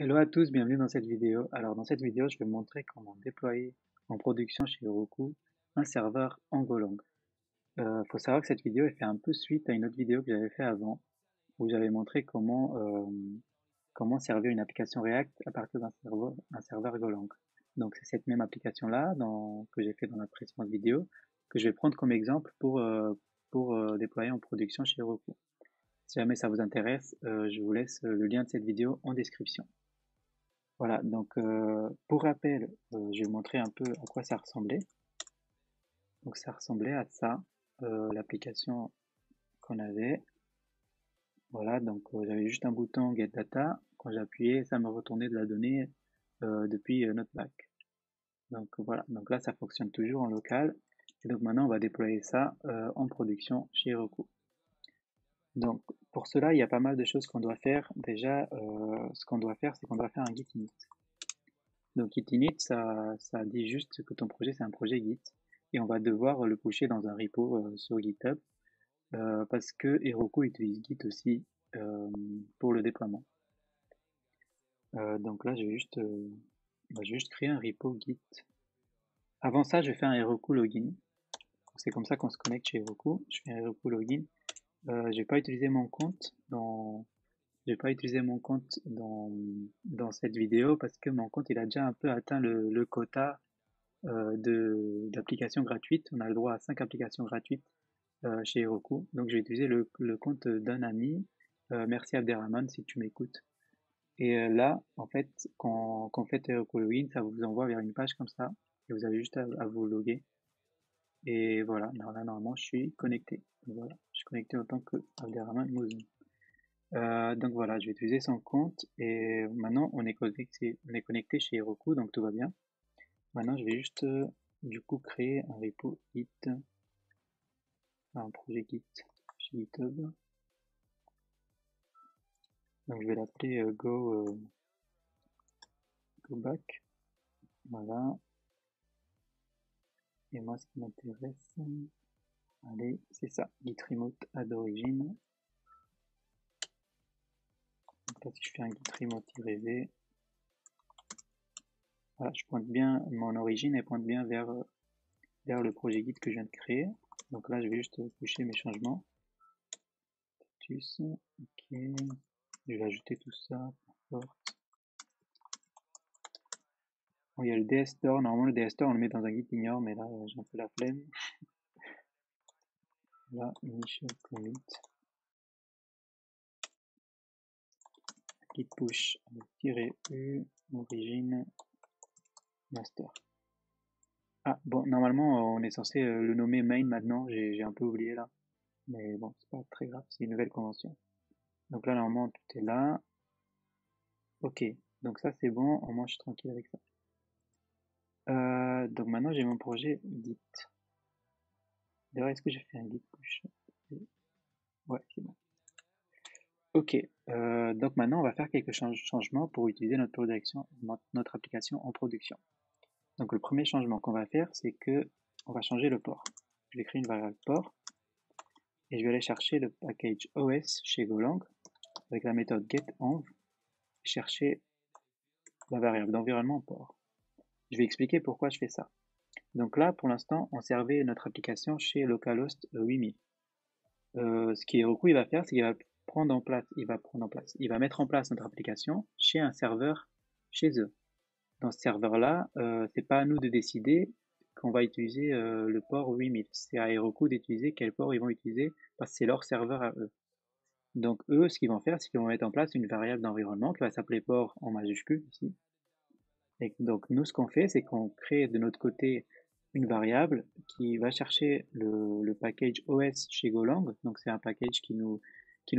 Hello à tous, bienvenue dans cette vidéo. Alors dans cette vidéo, je vais vous montrer comment déployer en production chez Heroku un serveur en Golang. Faut savoir que cette vidéo elle fait un peu suite à une autre vidéo que j'avais fait avant, où j'avais montré comment servir une application React à partir d'un serveur Golang. Donc c'est cette même application-là que j'ai fait dans la précédente vidéo que je vais prendre comme exemple pour déployer en production chez Heroku. Si jamais ça vous intéresse, je vous laisse le lien de cette vidéo en description. Voilà, donc pour rappel, je vais vous montrer un peu à quoi ça ressemblait. Donc ça ressemblait à ça, l'application qu'on avait. Voilà, donc j'avais juste un bouton Get Data. Quand j'appuyais, ça me retournait de la donnée depuis notre back. Donc voilà, donc là ça fonctionne toujours en local. Et donc maintenant on va déployer ça en production chez Heroku. Donc pour cela, il y a pas mal de choses qu'on doit faire. Déjà, ce qu'on doit faire, c'est qu'on doit faire un git init. Donc git init, ça dit juste que ton projet c'est un projet Git et on va devoir le pusher dans un repo sur GitHub parce que Heroku utilise Git aussi pour le déploiement. Donc là, je vais juste créer un repo Git. Avant ça, je fais un Heroku login. C'est comme ça qu'on se connecte chez Heroku. Je fais un Heroku login. J'ai pas utilisé mon compte j'ai pas utilisé mon compte dans cette vidéo parce que mon compte il a déjà un peu atteint le quota d'applications gratuites. On a le droit à 5 applications gratuites chez Heroku. Donc j'ai utilisé le compte d'un ami. Merci Abderrahman si tu m'écoutes. Et là, en fait, quand vous faites Heroku Login, ça vous envoie vers une page comme ça. Et vous avez juste à vous loguer. Et voilà, là normalement je suis connecté. Donc, voilà, je suis connecté en tant que Abderrahman Mouzou. Donc voilà, je vais utiliser son compte et maintenant on est connecté chez Heroku, donc tout va bien. Maintenant, je vais juste du coup créer un repo Git, un projet Git chez GitHub. Donc je vais l'appeler go back. Voilà. Et moi, ce qui m'intéresse, allez, c'est ça, Git remote add origin. Donc là, si je fais un git remote-v, voilà, je pointe bien mon origine et pointe bien vers le projet Git que je viens de créer. Donc là, je vais juste pusher mes changements. Status, ok. Je vais ajouter tout ça. Bon, il y a le DS Store. Normalement, le DS Store, on le met dans un git ignore, mais là, j'ai un peu la flemme. Là, initial commit. Git push -u origine master. Ah, bon, normalement, on est censé le nommer main maintenant. J'ai un peu oublié là. Mais bon, c'est pas très grave. C'est une nouvelle convention. Donc là, normalement, tout est là. Ok. Donc ça, c'est bon. Au moins, je suis tranquille avec ça. Donc maintenant, j'ai mon projet Git. D'ailleurs, est-ce que j'ai fait un Git push? Ouais, c'est bon. Ok. Donc maintenant, on va faire quelques changements pour utiliser notre application en production. Donc le premier changement qu'on va faire, c'est que on va changer le port. Je vais créer une variable port et je vais aller chercher le package OS chez Golang avec la méthode getEnv, chercher la variable d'environnement port. Je vais expliquer pourquoi je fais ça. Donc là, pour l'instant, on servait notre application chez localhost 8000. Ce qu'Heroku il va faire, c'est qu'il va il va mettre en place notre application chez un serveur chez eux. Dans ce serveur-là, c'est pas à nous de décider qu'on va utiliser le port 8000. C'est à Heroku d'utiliser quel port ils vont utiliser parce que c'est leur serveur à eux. Donc eux, ce qu'ils vont faire, c'est qu'ils vont mettre en place une variable d'environnement qui va s'appeler port en majuscule ici. Et donc nous, ce qu'on fait, c'est qu'on crée de notre côté une variable qui va chercher le package OS chez Golang. Donc c'est un package qui nous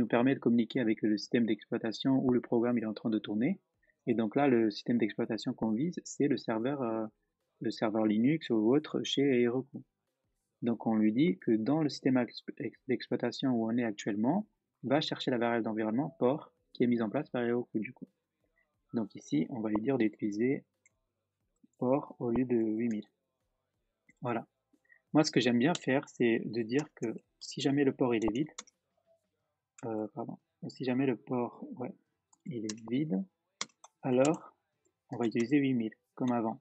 permet de communiquer avec le système d'exploitation où le programme est en train de tourner. Et donc là, le système d'exploitation qu'on vise, c'est le serveur Linux ou autre chez Heroku. Donc on lui dit que dans le système d'exploitation où on est actuellement, va chercher la variable d'environnement port qui est mise en place par Heroku du coup. Donc ici, on va lui dire d'utiliser port au lieu de 8000. Voilà. Moi, ce que j'aime bien faire, c'est de dire que si jamais le port il est vide, si jamais le port il est vide, alors on va utiliser 8000 comme avant.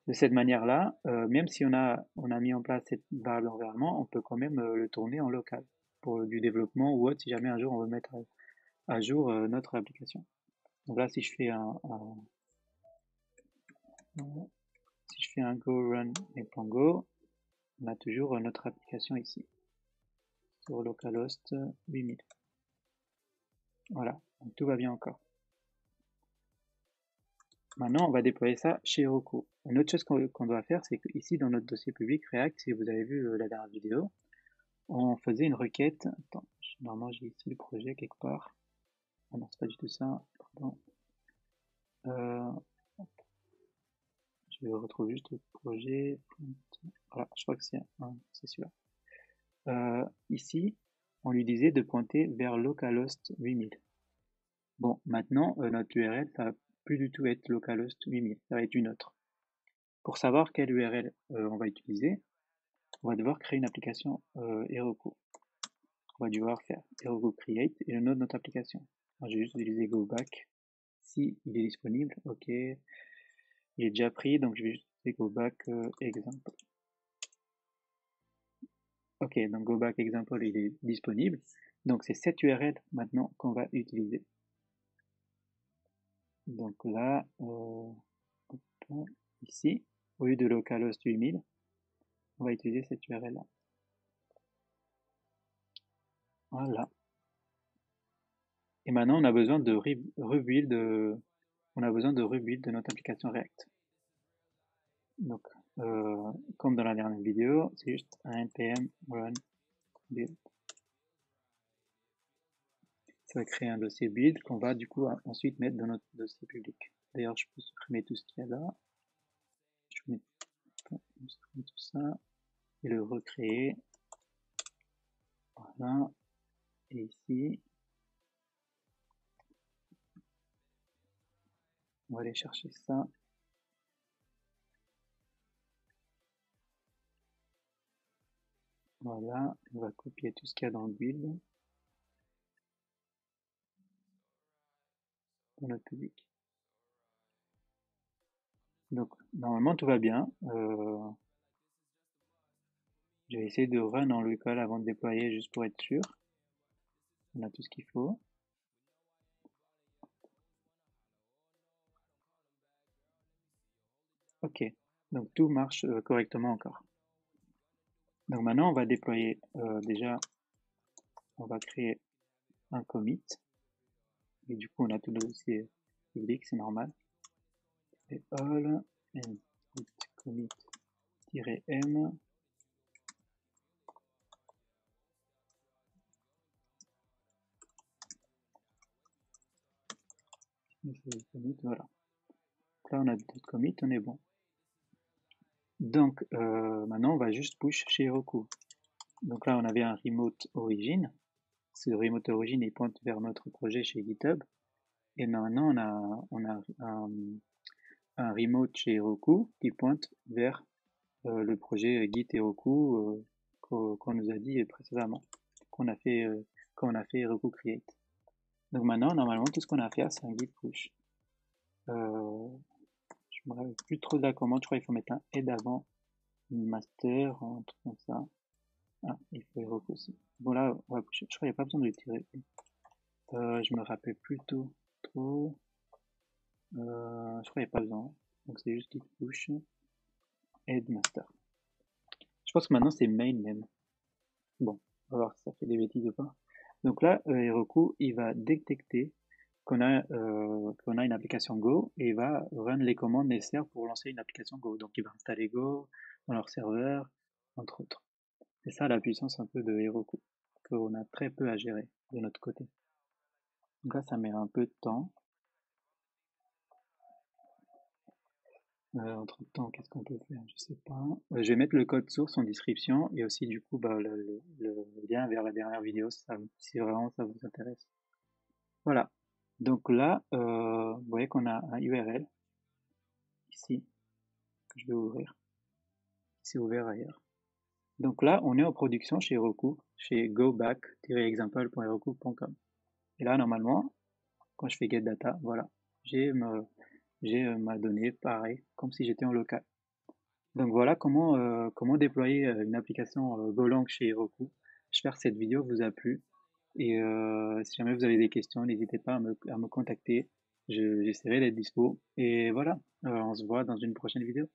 De cette manière-là, même si on a mis en place cette variable d'environnement, on peut quand même le tourner en local pour du développement ou autre si jamais un jour on veut mettre à jour notre application. Donc là, si je fais un go run et .go, on a toujours notre application ici sur localhost 8000. Voilà, donc tout va bien encore. Maintenant, on va déployer ça chez Heroku. Une autre chose qu'on doit faire, c'est qu'ici, dans notre dossier public React, si vous avez vu la dernière vidéo, on faisait une requête. Attends, normalement, j'ai ici le projet quelque part. Ah non, c'est pas du tout ça. Pardon. Je retrouve juste le projet. Voilà, je crois que c'est celui-là. Ici, on lui disait de pointer vers localhost 8000. Bon, maintenant, notre URL, ça va plus du tout être localhost 8000, ça va être une autre. Pour savoir quelle URL on va utiliser, on va devoir créer une application Heroku. On va devoir faire Heroku create et le nom de notre application. Je vais juste utiliser go back. Si il est disponible, ok. Il est déjà pris, donc je vais juste utiliser go back example. Ok, donc go back example, il est disponible. Donc c'est cette URL maintenant qu'on va utiliser. Donc là, ici, au lieu de localhost 8000, on va utiliser cette URL là. Voilà. Et maintenant, on a besoin de rebuild, de notre application React. Donc, comme dans la dernière vidéo, c'est juste un npm run build. Ça va créer un dossier build qu'on va du coup ensuite mettre dans notre dossier public. D'ailleurs, je peux supprimer tout ce qu'il y a là. Je vais supprimer tout ça et le recréer. Voilà. Et ici, on va aller chercher ça. Voilà, on va copier tout ce qu'il y a dans le build, dans notre public. Donc, normalement, tout va bien. Je vais essayer de run en local avant de déployer, juste pour être sûr. On a tout ce qu'il faut. Ok, donc tout marche correctement encore. Donc maintenant, on va déployer, déjà, on va créer un commit. Et du coup, on a tout le dossier public, c'est normal. Et all and commit-m. Voilà. Là, on a notre commit, on est bon. Donc, maintenant, on va juste push chez Heroku. Donc là, on avait un remote origin. Ce remote origin, il pointe vers notre projet chez GitHub. Et maintenant, on a un remote chez Heroku qui pointe vers le projet Git Heroku qu'on nous a dit précédemment, qu'on a fait quand on a fait Heroku Create. Donc maintenant, normalement, tout ce qu'on a à faire, c'est un git push. Je me rappelle plus trop de la commande, je crois qu'il faut mettre un head avant, une master, un truc comme ça. Ah, il faut Heroku aussi. Bon là, on va pusher. Je crois qu'il n'y a pas besoin de tirer. Je me rappelle plutôt trop. Je crois qu'il n'y a pas besoin. Donc c'est juste git push, head master. Je pense que maintenant c'est main même. Bon, on va voir si ça fait des bêtises ou pas. Donc là, Heroku, il va détecter qu'on a une application Go et il va run les commandes nécessaires pour lancer une application Go. Donc il va installer Go dans leur serveur, entre autres. C'est ça la puissance un peu de Heroku, qu'on a très peu à gérer de notre côté. Donc là, ça met un peu de temps. Entre temps, qu'est-ce qu'on peut faire? Je sais pas. Je vais mettre le code source en description et aussi du coup le lien vers la dernière vidéo si vraiment ça vous intéresse. Voilà. Donc là, vous voyez qu'on a un URL ici que je vais ouvrir. C'est ouvert ailleurs. Donc là, on est en production chez Heroku, chez goback-example.heroku.com. Et là, normalement, quand je fais get data, voilà, j'ai ma donnée pareil, comme si j'étais en local. Donc voilà comment déployer une application Golang chez Heroku. J'espère que cette vidéo vous a plu. Et si jamais vous avez des questions, n'hésitez pas à me contacter. J'essaierai d'être dispo. Et voilà, on se voit dans une prochaine vidéo.